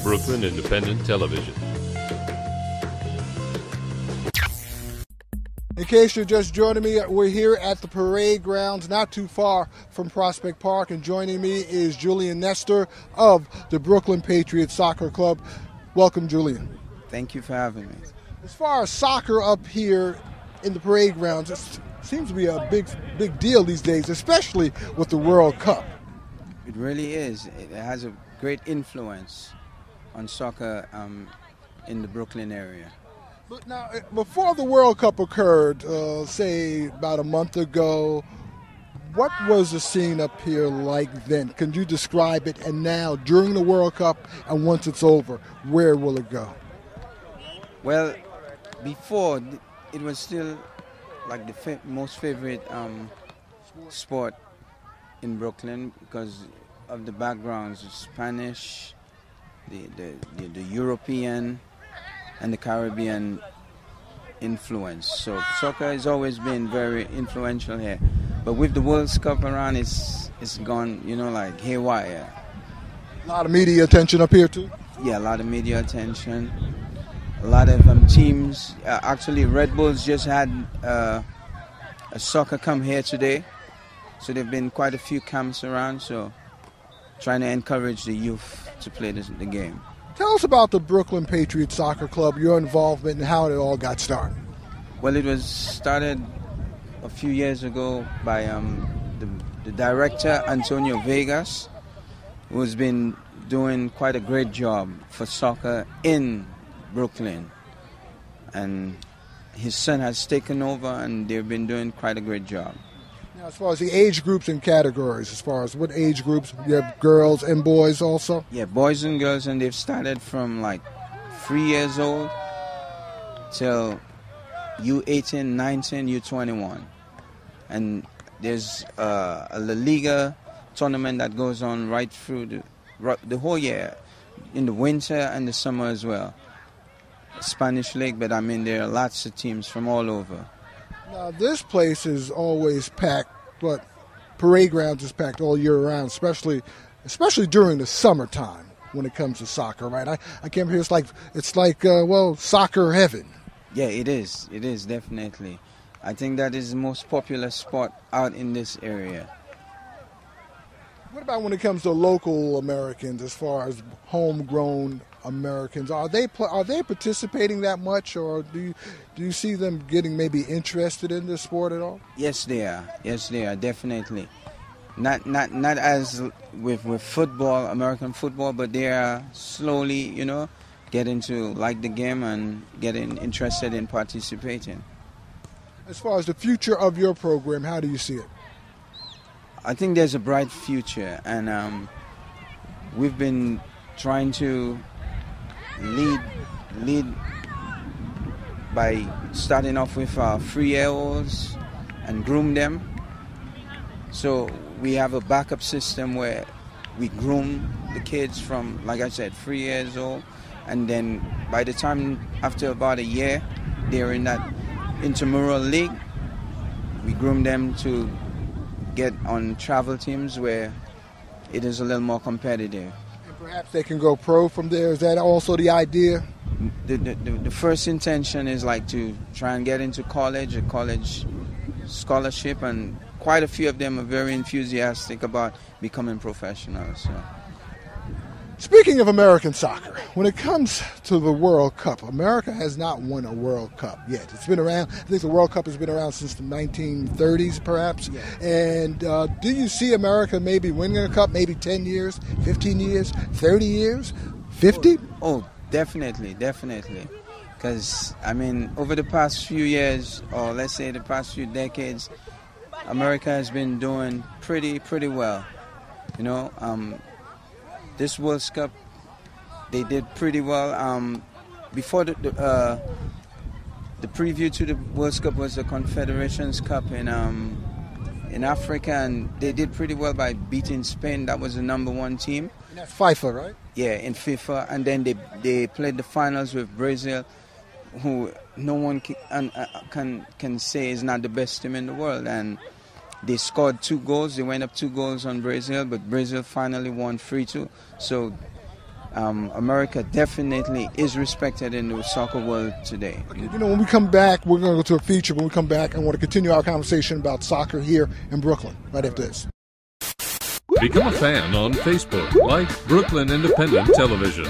Brooklyn Independent Television. In case you're just joining me, we're here at the parade grounds not too far from Prospect Park, and joining me is Julian Nestor of the Brooklyn Patriots Soccer Club. Welcome, Julian. Thank you for having me. As far as soccer up here in the parade grounds, it seems to be a big deal these days, especially with the World Cup. It really is. It has a great influence on soccer in the Brooklyn area. But now, before the World Cup occurred, say about a month ago, what was the scene up here like then? Can you describe it? And now, during the World Cup and once it's over, where will it go? Well, before, it was still like the most favorite sport in Brooklyn because of the backgrounds, the Spanish, the European, and the Caribbean influence. So soccer has always been very influential here. But with the World Cup around, it's gone, like haywire. A lot of media attention up here too? Yeah, a lot of media attention. A lot of teams. Actually, Red Bulls just had a soccer camp here today. So there have been quite a few camps around. So trying to encourage the youth to play the game. Tell us about the Brooklyn Patriots Soccer Club, your involvement, and how it all got started. Well, it was started a few years ago by the director, Antonio Vegas, who's been doing quite a great job for soccer in Brooklyn. And his son has taken over, and they've been doing quite a great job. Now, as far as the age groups and categories, as far as what age groups, you have girls and boys also? Yeah, boys and girls, and they've started from like 3 years old till U18, 19, U21. And there's a La Liga tournament that goes on right through the whole year, in the winter and the summer as well. Spanish League, but I mean there are lots of teams from all over. Now, this place is always packed, but parade grounds is packed all year round, especially during the summertime when it comes to soccer, right? I came here, it's like soccer heaven. Yeah, it is. It is, definitely. I think that is the most popular sport out in this area. What about when it comes to local Americans, as far as homegrown Americans? Are they participating that much, or do you see them getting maybe interested in this sport at all? Yes, they are. Yes, they are, definitely. Not as with football, American football, but they are slowly, getting to like the game and getting interested in participating. As far as the future of your program, how do you see it? I think there's a bright future, and we've been trying to lead by starting off with our 3-year-olds and groom them. So we have a backup system where we groom the kids from, like I said, 3 years old, and then by the time after about a year they're in that intramural league, we groom them to get on travel teams where it is a little more competitive. And perhaps they can go pro from there. Is that also the idea? The first intention is like to try and get into a college scholarship, and quite a few of them are very enthusiastic about becoming professionals. So. Speaking of American soccer, when it comes to the World Cup, America has not won a World Cup yet. It's been around, I think the World Cup has been around since the 1930s, perhaps. Yeah. And do you see America maybe winning a cup, maybe 10 years, 15 years, 30 years, 50? Oh, definitely. Because, I mean, over the past few years, or let's say the past few decades, America has been doing pretty well, This World Cup, they did pretty well. Before the preview to the World Cup was the Confederations Cup in Africa, and they did pretty well by beating Spain. That was the #1 team. And that's FIFA, right? Yeah, in FIFA, and then they played the finals with Brazil, who no one can say is not the best team in the world, and they scored 2 goals. They went up 2 goals on Brazil, but Brazil finally won 3-2. So America definitely is respected in the soccer world today. You know, when we come back, we're going to go to a feature. When we come back, I want to continue our conversation about soccer here in Brooklyn right after this. Become a fan on Facebook, like Brooklyn Independent Television.